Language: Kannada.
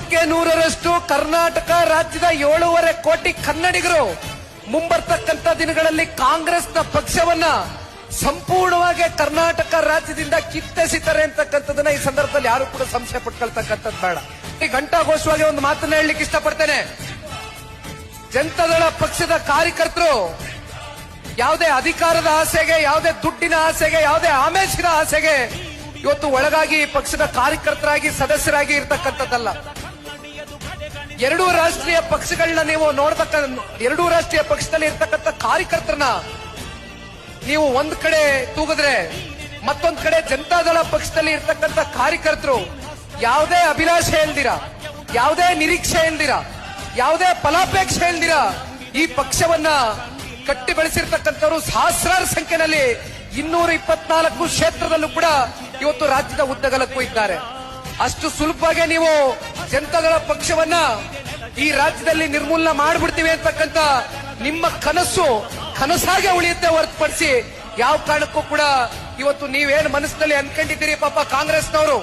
ನೂರಕ್ಕೆ ನೂರರಷ್ಟು ಕರ್ನಾಟಕ ರಾಜ್ಯದ 7.5 ಕೋಟಿ ಕನ್ನಡಿಗರು ಮುಂಬರ್ತಕ್ಕಂಥ ದಿನಗಳಲ್ಲಿ ಕಾಂಗ್ರೆಸ್ನ ಪಕ್ಷವನ್ನ ಸಂಪೂರ್ಣವಾಗಿ ಕರ್ನಾಟಕ ರಾಜ್ಯದಿಂದ ಕಿತ್ತೆಸಿತಾರೆ ಅಂತಕ್ಕಂಥದನ್ನ ಈ ಸಂದರ್ಭದಲ್ಲಿ ಯಾರು ಕೂಡ ಸಂಶಯ ಪಟ್ಕೊಳ್ತಕ್ಕಂಥದ್ದು ಬೇಡ. ಈ ಘಂಟಾಘೋಷವಾಗಿ ಒಂದು ಮಾತನ್ನ ಹೇಳಲಿಕ್ಕೆ ಇಷ್ಟಪಡ್ತೇನೆ. ಜನತಾದಳ ಪಕ್ಷದ ಕಾರ್ಯಕರ್ತರು ಯಾವುದೇ ಅಧಿಕಾರದ ಆಸೆಗೆ, ಯಾವುದೇ ದುಡ್ಡಿನ ಆಸೆಗೆ, ಯಾವುದೇ ಆಮಿಷದ ಆಸೆಗೆ ಇವತ್ತು ಒಳಗಾಗಿ ಪಕ್ಷದ ಕಾರ್ಯಕರ್ತರಾಗಿ ಸದಸ್ಯರಾಗಿ ಇರ್ತಕ್ಕಂಥದ್ದಲ್ಲ. ಎರಡೂ ರಾಷ್ಟ್ರೀಯ ಪಕ್ಷಗಳನ್ನ ನೀವು ಎರಡೂ ರಾಷ್ಟ್ರೀಯ ಪಕ್ಷದಲ್ಲಿ ಇರ್ತಕ್ಕಂಥ ಕಾರ್ಯಕರ್ತರನ್ನ ನೀವು ಒಂದ್ ಕಡೆ ತೂಗಿದ್ರೆ ಮತ್ತೊಂದ್ ಕಡೆ ಜನತಾದಳ ಪಕ್ಷದಲ್ಲಿ ಇರ್ತಕ್ಕಂಥ ಕಾರ್ಯಕರ್ತರು ಯಾವುದೇ ಅಭಿಲಾಷೆ ಇಲ್ದಿರ, ಯಾವುದೇ ನಿರೀಕ್ಷೆ ಇಲ್ದಿರ, ಯಾವುದೇ ಫಲಾಪೇಕ್ಷೆ ಇಲ್ದಿರ ಈ ಪಕ್ಷವನ್ನ ಕಟ್ಟಿ ಬೆಳೆಸಿರ್ತಕ್ಕಂಥವ್ರು ಸಹಸ್ರಾರು ಸಂಖ್ಯೆಯಲ್ಲಿ 224 ಕ್ಷೇತ್ರದಲ್ಲೂ ಕೂಡ ಇವತ್ತು ರಾಜ್ಯದ ಉದ್ದಗಲಕ್ಕೂ ಇದ್ದಾರೆ. ಅಷ್ಟು ಸುಲಭವಾಗಿ ನೀವು ಜನತಾದಳ ಪಕ್ಷವನ್ನ ಈ ರಾಜ್ಯದಲ್ಲಿ ನಿರ್ಮೂಲನೆ ಮಾಡಿಬಿಡ್ತೀವಿ ಅಂತಕ್ಕಂಥ ನಿಮ್ಮ ಕನಸಾಗೆ ಉಳಿಯುತ್ತೆ ಹೊರತುಪಡಿಸಿ ಯಾವ ಕಾರಣಕ್ಕೂ ಕೂಡ ಇವತ್ತು ನೀವೇನು ಮನಸ್ಸಿನಲ್ಲಿ ಅನ್ಕೊಂಡಿದ್ದೀರಿ ಪಾಪ ಕಾಂಗ್ರೆಸ್ನವರು